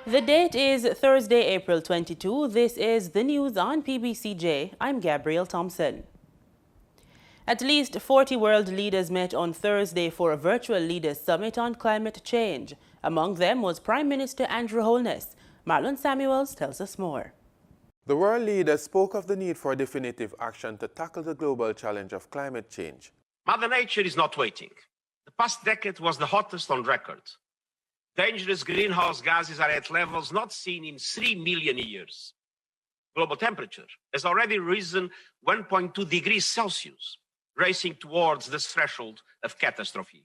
The date is Thursday, April 22. This is the news on PBCJ. I'm Gabrielle Thompson. At least 40 world leaders met on Thursday for a virtual leaders summit on climate change. Among them was Prime Minister Andrew Holness. Marlon Samuels tells us more. The world leaders spoke of the need for definitive action to tackle the global challenge of climate change. Mother Nature is not waiting. The past decade was the hottest on record. Dangerous greenhouse gases are at levels not seen in 3 million years. Global temperature has already risen 1.2 degrees Celsius, racing towards the threshold of catastrophe.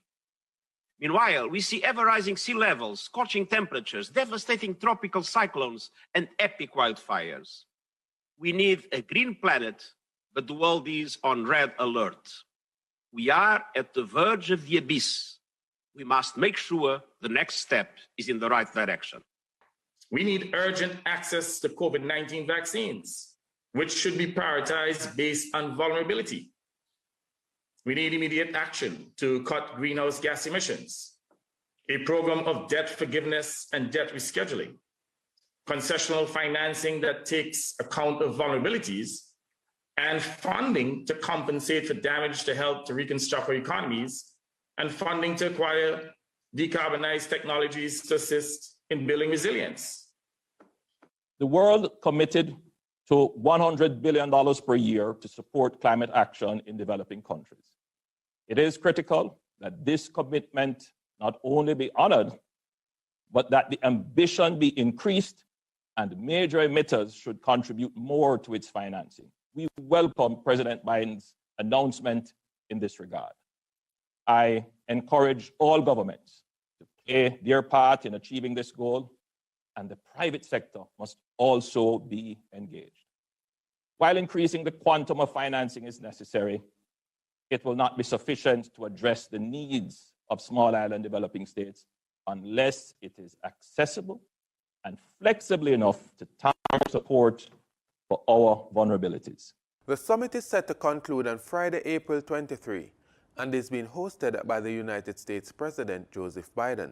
Meanwhile, we see ever-rising sea levels, scorching temperatures, devastating tropical cyclones, and epic wildfires. We need a green planet, but the world is on red alert. We are at the verge of the abyss. We must make sure the next step is in the right direction. We need urgent access to COVID-19 vaccines, which should be prioritized based on vulnerability. We need immediate action to cut greenhouse gas emissions, a program of debt forgiveness and debt rescheduling, concessional financing that takes account of vulnerabilities, and funding to compensate for damage to help to reconstruct our economies, and funding to acquire decarbonized technologies to assist in building resilience. The world committed to $100 billion per year to support climate action in developing countries. It is critical that this commitment not only be honored, but that the ambition be increased and major emitters should contribute more to its financing. We welcome President Biden's announcement in this regard. I encourage all governments to play their part in achieving this goal, and the private sector must also be engaged. While increasing the quantum of financing is necessary, it will not be sufficient to address the needs of small island developing states unless it is accessible and flexible enough to target support for our vulnerabilities. The summit is set to conclude on Friday, April 23, and is being hosted by the United States President Joseph Biden.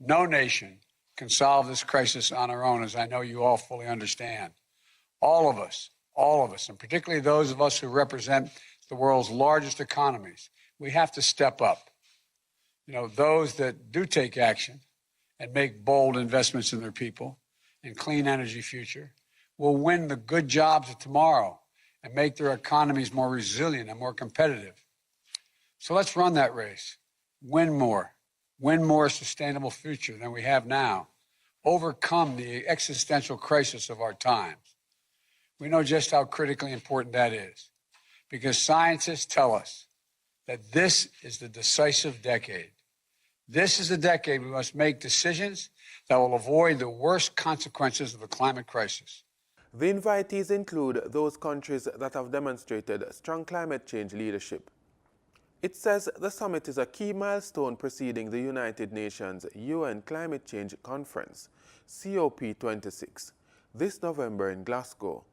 No nation can solve this crisis on our own, as I know you all fully understand. All of us, and particularly those of us who represent the world's largest economies, we have to step up. Those that do take action and make bold investments in their people and clean energy future will win the good jobs of tomorrow and make their economies more resilient and more competitive. So let's run that race. Win more sustainable future than we have now. Overcome the existential crisis of our times. We know just how critically important that is, because scientists tell us that this is the decisive decade. This is the decade we must make decisions that will avoid the worst consequences of the climate crisis. The invitees include those countries that have demonstrated strong climate change leadership. It says the summit is a key milestone preceding the United Nations UN Climate Change Conference, COP26, this November in Glasgow.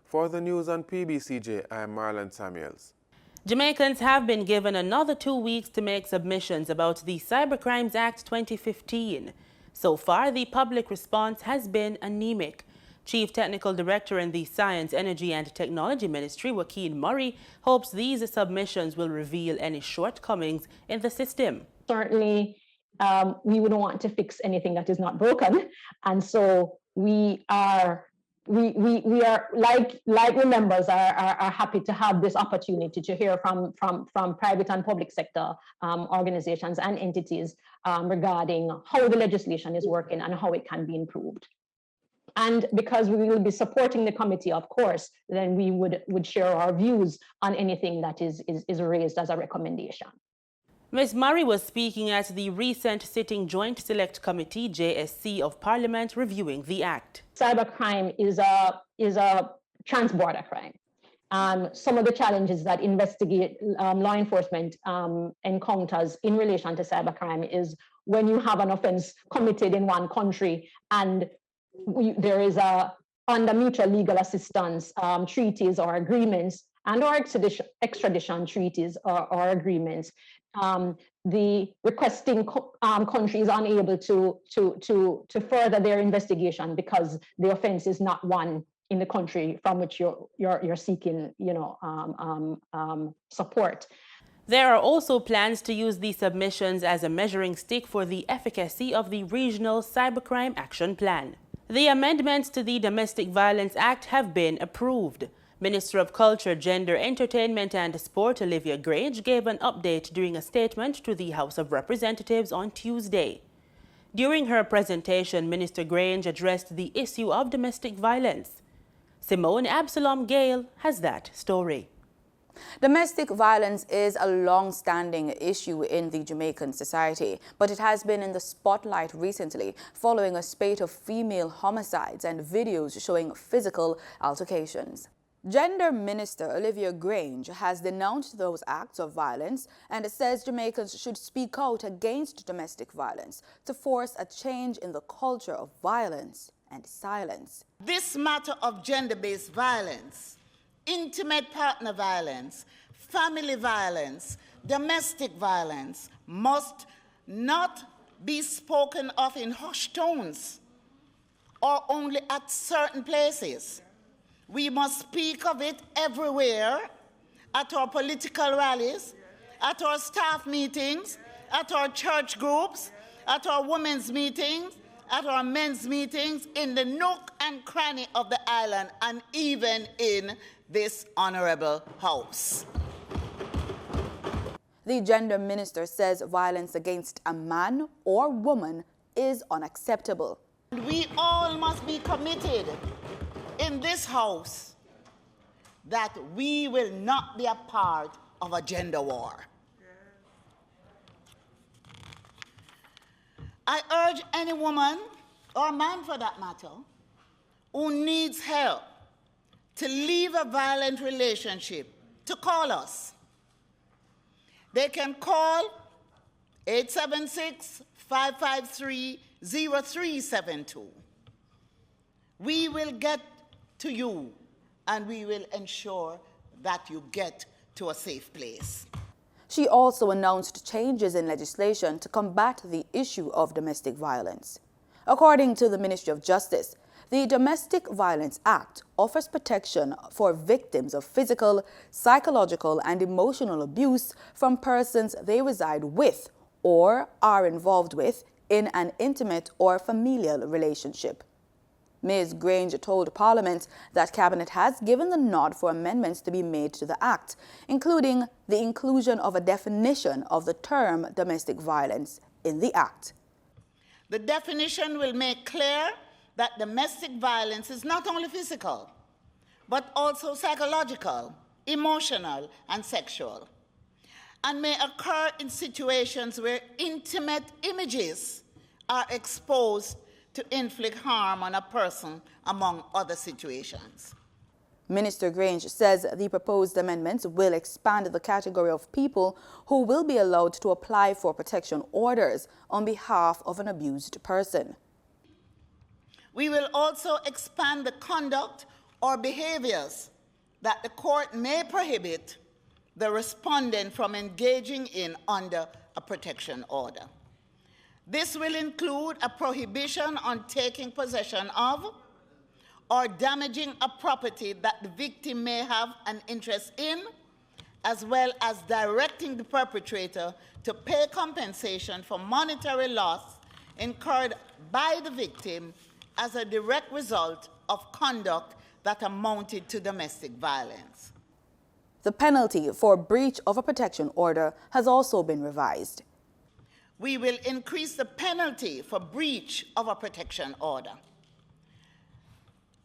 For the news on PBCJ, I am Marlon Samuels. Jamaicans have been given another 2 weeks to make submissions about the Cybercrimes Act 2015. So far, the public response has been anemic. Chief Technical Director in the Science, Energy and Technology Ministry, Joaquin Murray, hopes these submissions will reveal any shortcomings in the system. Certainly, we wouldn't want to fix anything that is not broken. And so we are like members are happy to have this opportunity to hear from private and public sector organizations and entities regarding how the legislation is working and how it can be improved. And because we will be supporting the committee, of course, then we would share our views on anything that is raised as a recommendation. Ms. Murray was speaking at the recent sitting Joint Select Committee, JSC, of Parliament reviewing the Act. Cybercrime is a trans-border crime. Some of the challenges that law enforcement encounters in relation to cybercrime is when you have an offense committed in one country and there is under mutual legal assistance treaties or agreements and or extradition treaties or agreements, the requesting country is unable to further their investigation because the offense is not one in the country from which you're seeking, support. There are also plans to use these submissions as a measuring stick for the efficacy of the Regional Cybercrime Action Plan. The amendments to the Domestic Violence Act have been approved. Minister of Culture, Gender, Entertainment and Sport Olivia Grange gave an update during a statement to the House of Representatives on Tuesday. During her presentation, Minister Grange addressed the issue of domestic violence. Simone Absalom Gale has that story. Domestic violence is a long-standing issue in the Jamaican society, but it has been in the spotlight recently following a spate of female homicides and videos showing physical altercations. Gender Minister Olivia Grange has denounced those acts of violence and says Jamaicans should speak out against domestic violence to force a change in the culture of violence and silence. This matter of gender-based violence, intimate partner violence, family violence, domestic violence must not be spoken of in hushed tones or only at certain places. We must speak of it everywhere, at our political rallies, at our staff meetings, at our church groups, at our women's meetings, at our men's meetings, in the nook and cranny of the island, and even in this honorable house. The gender minister says violence against a man or woman is unacceptable. We all must be committed in this house that we will not be a part of a gender war. I urge any woman, or man for that matter, who needs help to leave a violent relationship to call us. They can call 876-553-0372. We will get to you, and we will ensure that you get to a safe place. She also announced changes in legislation to combat the issue of domestic violence. According to the Ministry of Justice, the Domestic Violence Act offers protection for victims of physical, psychological, and emotional abuse from persons they reside with or are involved with in an intimate or familial relationship. Ms. Grange told Parliament that Cabinet has given the nod for amendments to be made to the Act, including the inclusion of a definition of the term domestic violence in the Act. The definition will make clear that domestic violence is not only physical, but also psychological, emotional, and sexual, and may occur in situations where intimate images are exposed to inflict harm on a person, among other situations. Minister Grange says the proposed amendments will expand the category of people who will be allowed to apply for protection orders on behalf of an abused person. We will also expand the conduct or behaviors that the court may prohibit the respondent from engaging in under a protection order. This will include a prohibition on taking possession of or damaging a property that the victim may have an interest in, as well as directing the perpetrator to pay compensation for monetary loss incurred by the victim as a direct result of conduct that amounted to domestic violence. The penalty for breach of a protection order has also been revised. We will increase the penalty for breach of a protection order.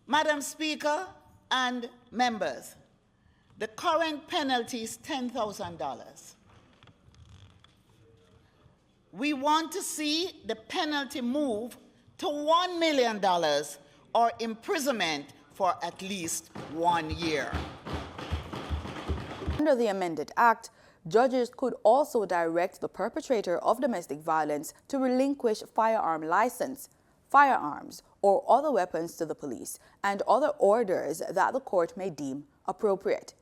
Madam Speaker and members, the current penalty is $10,000. We want to see the penalty move to $1 million or imprisonment for at least 1 year. Under the amended Act, judges could also direct the perpetrator of domestic violence to relinquish firearm license, firearms, or other weapons to the police, and other orders that the court may deem appropriate.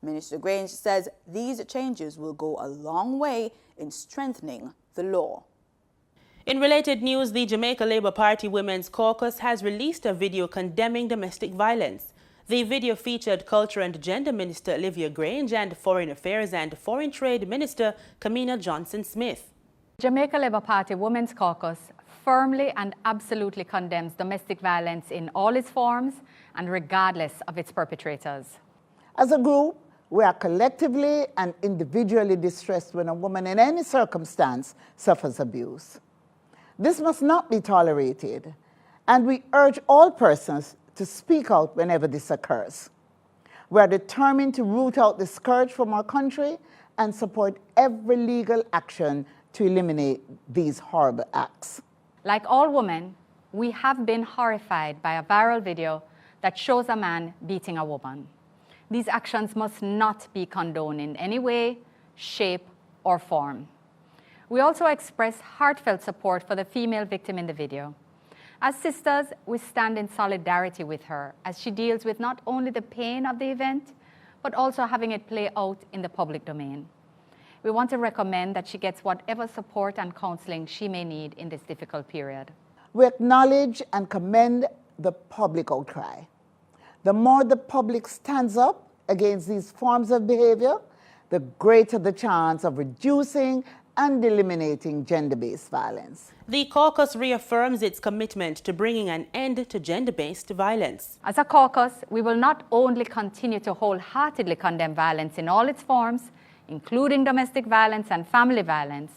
Minister Grange says these changes will go a long way in strengthening the law. In related news, the Jamaica Labour Party Women's Caucus has released a video condemning domestic violence. The video featured Culture and Gender Minister Olivia Grange and Foreign Affairs and Foreign Trade Minister Kamina Johnson-Smith. Jamaica Labour Party Women's Caucus firmly and absolutely condemns domestic violence in all its forms and regardless of its perpetrators. As a group, we are collectively and individually distressed when a woman in any circumstance suffers abuse. This must not be tolerated, and we urge all persons to speak out whenever this occurs. We are determined to root out the scourge from our country and support every legal action to eliminate these horrible acts. Like all women, we have been horrified by a viral video that shows a man beating a woman. These actions must not be condoned in any way, shape, or form. We also express heartfelt support for the female victim in the video. As sisters, we stand in solidarity with her as she deals with not only the pain of the event, but also having it play out in the public domain. We want to recommend that she gets whatever support and counseling she may need in this difficult period. We acknowledge and commend the public outcry. The more the public stands up against these forms of behavior, the greater the chance of reducing and eliminating gender-based violence. The caucus reaffirms its commitment to bringing an end to gender-based violence. As a caucus, we will not only continue to wholeheartedly condemn violence in all its forms, including domestic violence and family violence,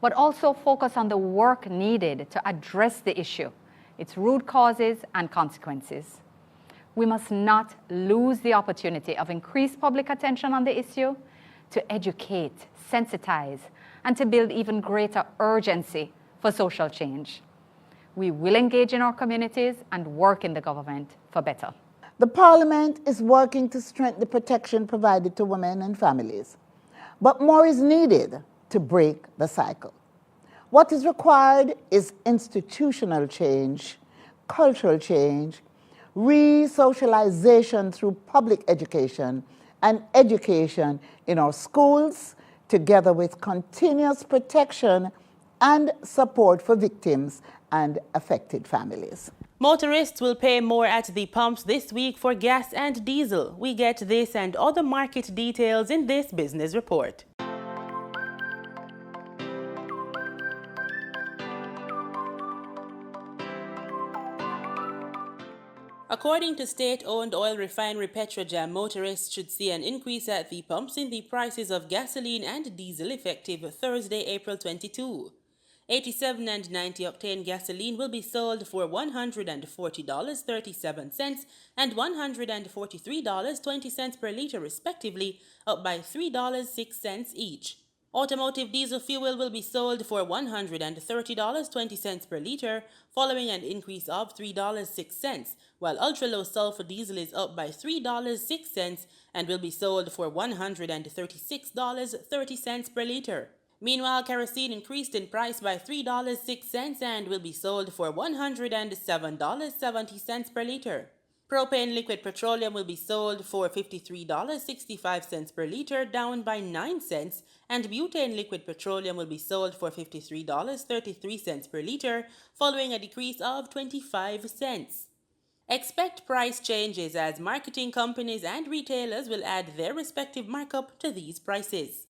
but also focus on the work needed to address the issue, its root causes and consequences. We must not lose the opportunity of increased public attention on the issue, to educate, sensitize, and to build even greater urgency for social change. We will engage in our communities and work in the government for better. The Parliament is working to strengthen the protection provided to women and families, but more is needed to break the cycle. What is required is institutional change, cultural change, re-socialization through public education, and education in our schools, together with continuous protection and support for victims and affected families. Motorists will pay more at the pumps this week for gas and diesel. We get this and other market details in this business report. According to state-owned oil refinery Pbcj, motorists should see an increase at the pumps in the prices of gasoline and diesel effective Thursday, April 22. 87 and 90 octane gasoline will be sold for $140.37 and $143.20 per liter respectively, up by $3.06 each. Automotive diesel fuel will be sold for $130.20 per liter, following an increase of $3.06, while ultra-low sulfur diesel is up by $3.06 and will be sold for $136.30 per liter. Meanwhile, kerosene increased in price by $3.06 and will be sold for $107.70 per liter. Propane liquid petroleum will be sold for $53.65 per liter, down by 9 cents, and butane liquid petroleum will be sold for $53.33 per liter, following a decrease of 25 cents. Expect price changes as marketing companies and retailers will add their respective markup to these prices.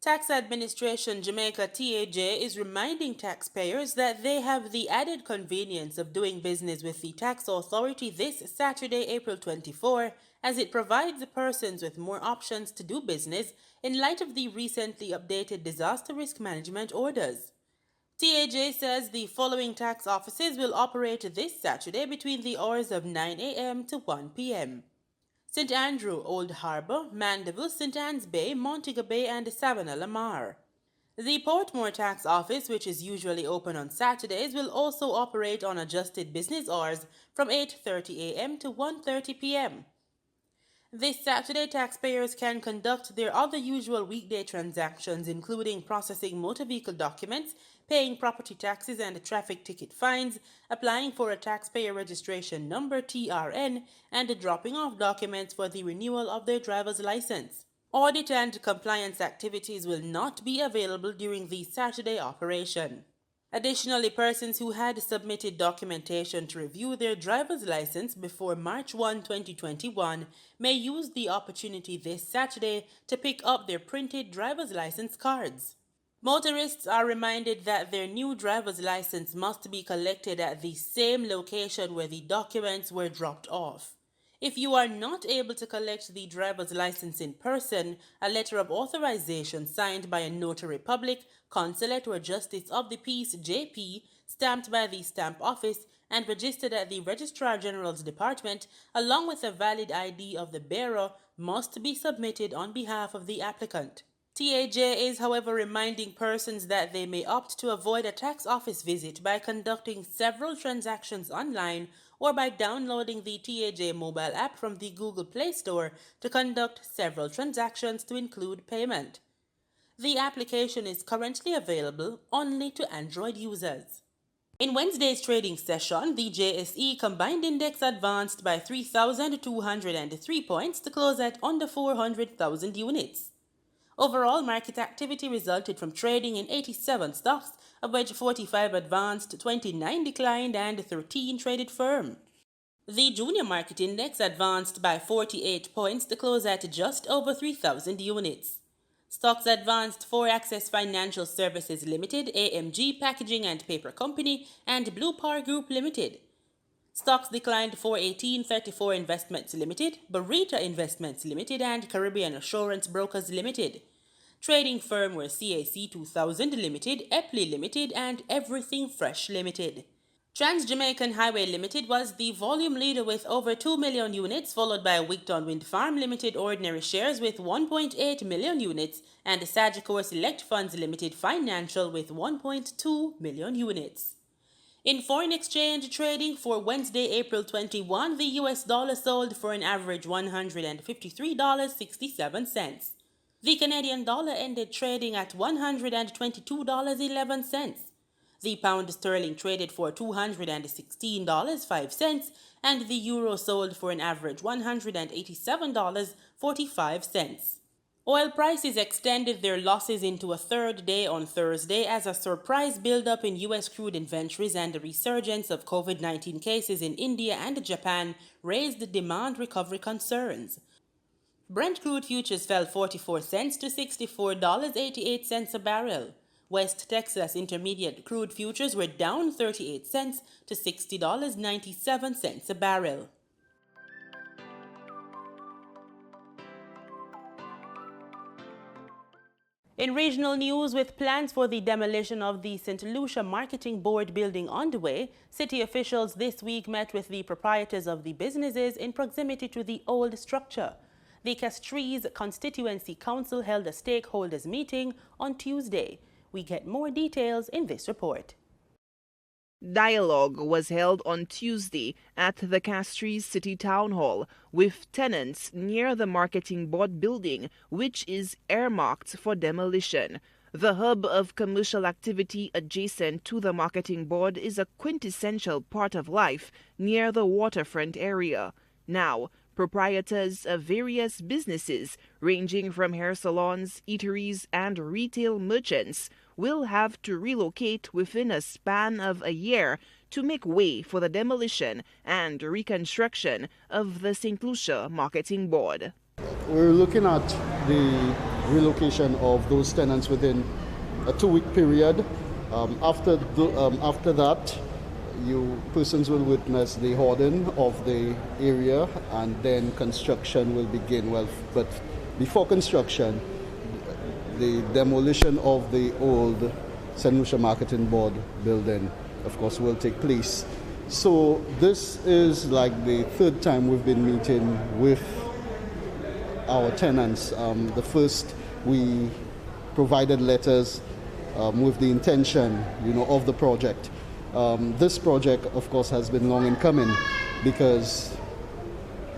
Tax Administration Jamaica TAJ is reminding taxpayers that they have the added convenience of doing business with the tax authority this Saturday, April 24, as it provides persons with more options to do business in light of the recently updated disaster risk management orders. TAJ says the following tax offices will operate this Saturday between the hours of 9 a.m. to 1 p.m. St. Andrew, Old Harbour, Mandeville, St. Anne's Bay, Montego Bay, and Savannah Lamar. The Portmore Tax Office, which is usually open on Saturdays, will also operate on adjusted business hours from 8:30 a.m. to 1:30 p.m. This Saturday, taxpayers can conduct their other usual weekday transactions, including processing motor vehicle documents, paying property taxes and traffic ticket fines, applying for a taxpayer registration number (TRN), and dropping off documents for the renewal of their driver's license. Audit and compliance activities will not be available during the Saturday operation. Additionally, persons who had submitted documentation to review their driver's license before March 1, 2021 may use the opportunity this Saturday to pick up their printed driver's license cards. Motorists are reminded that their new driver's license must be collected at the same location where the documents were dropped off. If you are not able to collect the driver's license in person, a letter of authorization signed by a notary public, consulate or justice of the peace (JP), stamped by the stamp office and registered at the Registrar General's Department, along with a valid ID of the bearer, must be submitted on behalf of the applicant. TAJ is, however, reminding persons that they may opt to avoid a tax office visit by conducting several transactions online or by downloading the TAJ mobile app from the Google Play Store to conduct several transactions to include payment. The application is currently available only to Android users. In Wednesday's trading session, the JSE combined index advanced by 3,203 points to close at under 400,000 units. Overall, market activity resulted from trading in 87 stocks, of which 45 advanced, 29 declined, and 13 traded firm. The junior market index advanced by 48 points to close at just over 3,000 units. Stocks advanced for Access Financial Services Limited, AMG Packaging and Paper Company, and Blue Par Group Limited. Stocks declined for 1834 Investments Limited, Barita Investments Limited, and Caribbean Assurance Brokers Limited. Trading firm were CAC 2000 Limited, Epley Limited, and Everything Fresh Limited. Trans-Jamaican Highway Limited was the volume leader with over 2 million units, followed by Wigton Wind Farm Limited ordinary shares with 1.8 million units, and Sagicor Select Funds Limited Financial with 1.2 million units. In foreign exchange trading for Wednesday, April 21, the US dollar sold for an average $153.67. The Canadian dollar ended trading at $122.11. The pound sterling traded for $216.05, and the euro sold for an average $187.45. Oil prices extended their losses into a third day on Thursday as a surprise buildup in U.S. crude inventories and a resurgence of COVID-19 cases in India and Japan raised demand recovery concerns. Brent crude futures fell 44 cents to $64.88 a barrel. West Texas Intermediate crude futures were down 38 cents to $60.97 a barrel. In regional news, with plans for the demolition of the St. Lucia Marketing Board building underway, city officials this week met with the proprietors of the businesses in proximity to the old structure. The Castries Constituency Council held a stakeholders meeting on Tuesday. We get more details in this report. Dialogue was held on Tuesday at the Castries City Town Hall with tenants near the Marketing Board building, which is earmarked for demolition. The hub of commercial activity adjacent to the Marketing Board is a quintessential part of life near the waterfront area. Now, proprietors of various businesses, ranging from hair salons, eateries, and retail merchants, will have to relocate within a span of a year to make way for the demolition and reconstruction of the St. Lucia Marketing Board. We're looking at the relocation of those tenants within a 2-week period. After that, persons will witness the hoarding of the area, and then construction will begin. But before construction, the demolition of the old St. Lucia Marketing Board building, of course, will take place. So this is like the third time we've been meeting with our tenants. The first, we provided letters with the intention, of the project. This project, of course, has been long in coming because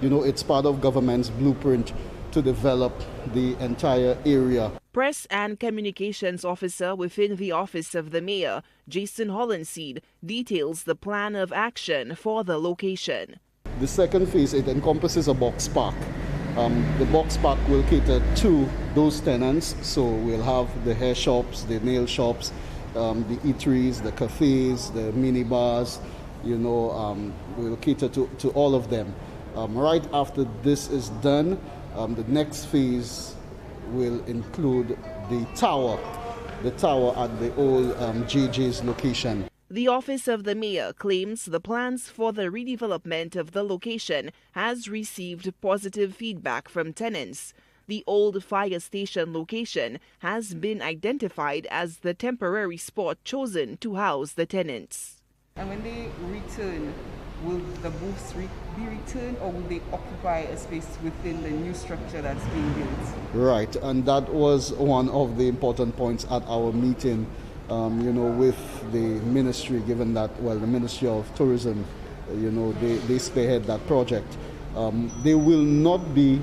it's part of government's blueprint to develop the entire area. Press and Communications Officer within the Office of the Mayor, Jason Hollenseed, details the plan of action for the location. The second phase, it encompasses a box park. The box park will cater to those tenants, so we'll have the hair shops, the nail shops, the eateries, the cafes, the mini bars, we'll cater to all of them. Right after this is done, the next phase will include the tower at the old JJ's location. The Office of the Mayor claims the plans for the redevelopment of the location has received positive feedback from tenants. The old fire station location has been identified as the temporary spot chosen to house the tenants. And when they return, will the booths be returned, or will they occupy a space within the new structure that's being built? Right, and that was one of the important points at our meeting, with the ministry, given that, the Ministry of Tourism, they spearhead that project. They will be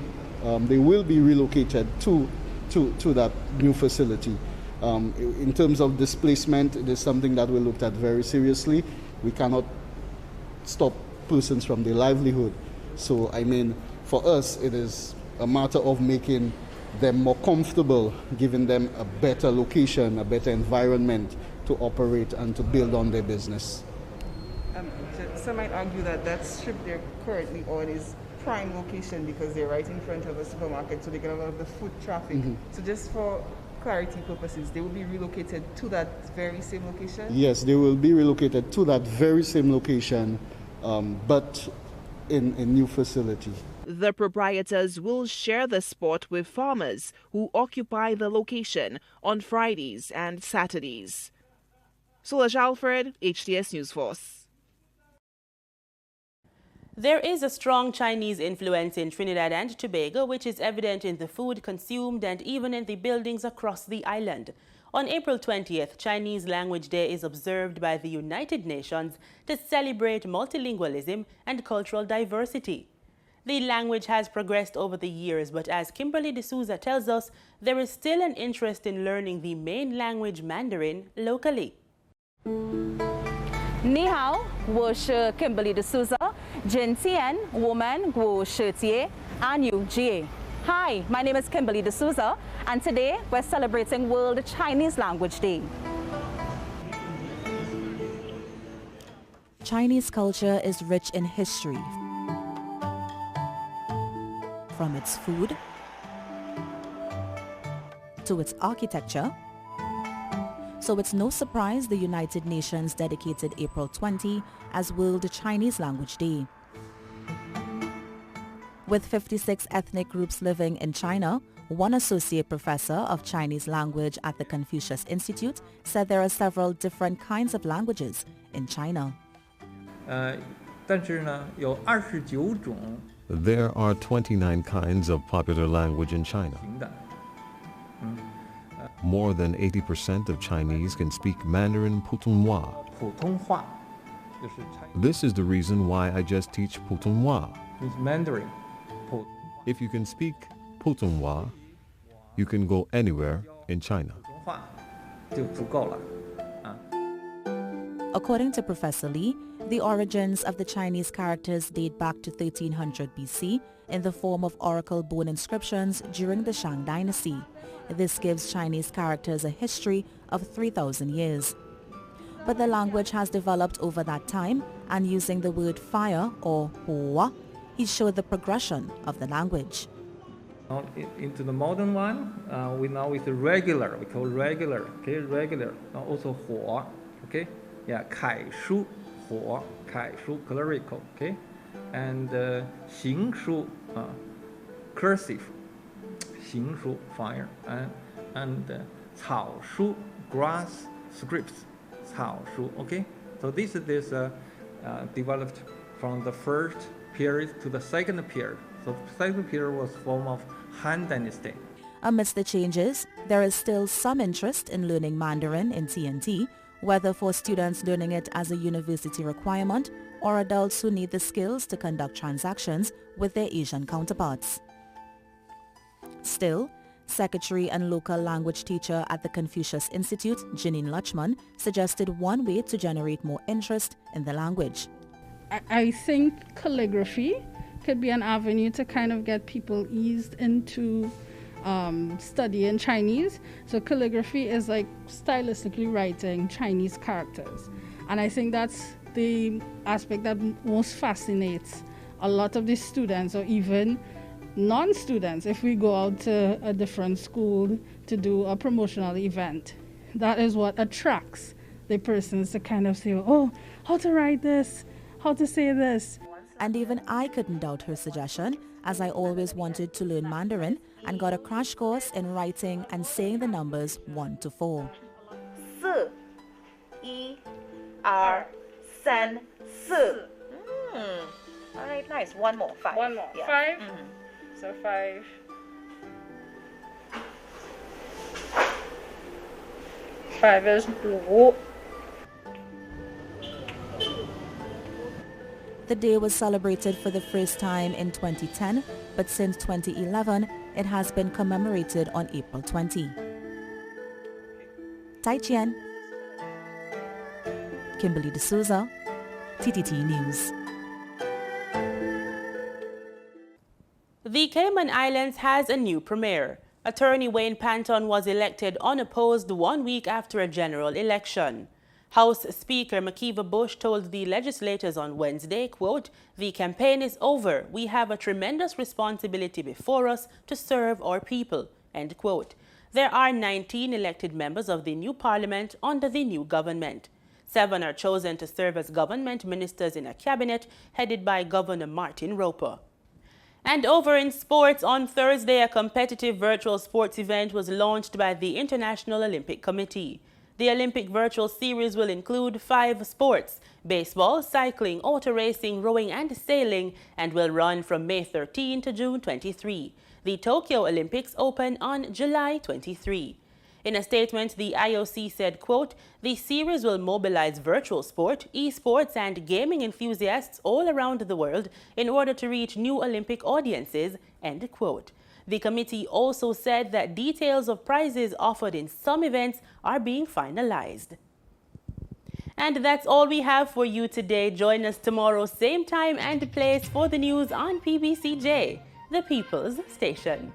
relocated to that new facility. In terms of displacement, it is something that we looked at very seriously. We cannot stop persons from their livelihood. So, for us, it is a matter of making them more comfortable, giving them a better location, a better environment to operate and to build on their business. Some might argue that strip they're currently on is prime location because they're right in front of a supermarket, so they get a lot of the foot traffic. Mm-hmm. So just for clarity purposes, they will be relocated to that very same location? Yes, they will be relocated to that very same location, but in a new facility. The proprietors will share the spot with farmers who occupy the location on Fridays and Saturdays. Solange Alfred, HTS News Force. There is a strong Chinese influence in Trinidad and Tobago, which is evident in the food consumed and even in the buildings across the island. On April 20th, Chinese Language Day is observed by the United Nations to celebrate multilingualism and cultural diversity. The language has progressed over the years, but as Kimberly D'Souza tells us, there is still an interest in learning the main language Mandarin locally. Ni hao, 我是 Kimberly D'Souza, 今天我们过世节 ANUGA. Hi, my name is Kimberly D'Souza, and today we're celebrating World Chinese Language Day. Chinese culture is rich in history. From its food to its architecture. So it's no surprise the United Nations dedicated April 20 as World Chinese Language Day. With 56 ethnic groups living in China, one associate professor of Chinese language at the Confucius Institute said there are several different kinds of languages in China. There are 29 kinds of popular language in China. More than 80% of Chinese can speak Mandarin Putonghua. This is the reason why I just teach Putonghua. Mandarin. If you can speak Putonghua, you can go anywhere in China. According to Professor Li, the origins of the Chinese characters date back to 1300 BC in the form of oracle bone inscriptions during the Shang Dynasty. This gives Chinese characters a history of 3,000 years. But the language has developed over that time, and using the word fire or hua, he showed the progression of the language. Now, into the modern one, we now with the regular, we call regular, okay, regular. Now also hua, okay, yeah, kai shu, hua, kai shu, clerical, okay, and xing shu, cursive, xing shu, fire, and cao shu, grass scripts, cao shu, okay. So this is developed from the first period to the second period. So the second period was form of Han Dynasty. Amidst the changes, there is still some interest in learning Mandarin in TNT, whether for students learning it as a university requirement or adults who need the skills to conduct transactions with their Asian counterparts. Still, Secretary and local language teacher at the Confucius Institute, Janine Lachman, suggested one way to generate more interest in the language. I think calligraphy could be an avenue to kind of get people eased into studying Chinese. So calligraphy is like stylistically writing Chinese characters. And I think that's the aspect that most fascinates a lot of the students, or even non-students, if we go out to a different school to do a promotional event. That is what attracts the persons to kind of say, oh, how to write this, how to say this. And even I couldn't doubt her suggestion, as I always wanted to learn Mandarin and got a crash course in writing and saying the numbers 1 to 4. 4 1 2 3 4. All right, nice. One more. 5. One more. Yeah. 5. So 5. 5 is 5. The day was celebrated for the first time in 2010, but since 2011, it has been commemorated on April 20. Tai Chien, Kimberly D'Souza, TTT News. The Cayman Islands has a new premier. Attorney Wayne Panton was elected unopposed 1 week after a general election. House Speaker Makiva Bush told the legislators on Wednesday, quote, "The campaign is over. We have a tremendous responsibility before us to serve our people," end quote. There are 19 elected members of the new parliament under the new government. 7 are chosen to serve as government ministers in a cabinet headed by Governor Martin Roper. And over in sports, on Thursday, a competitive virtual sports event was launched by the International Olympic Committee. The Olympic Virtual Series will include 5 sports: baseball, cycling, auto racing, rowing and sailing, and will run from May 13 to June 23. The Tokyo Olympics open on July 23. In a statement, the IOC said, quote, "The series will mobilize virtual sport, esports, and gaming enthusiasts all around the world in order to reach new Olympic audiences," end quote. The committee also said that details of prizes offered in some events are being finalized. And that's all we have for you today. Join us tomorrow, same time and place, for the news on PBCJ, the People's Station.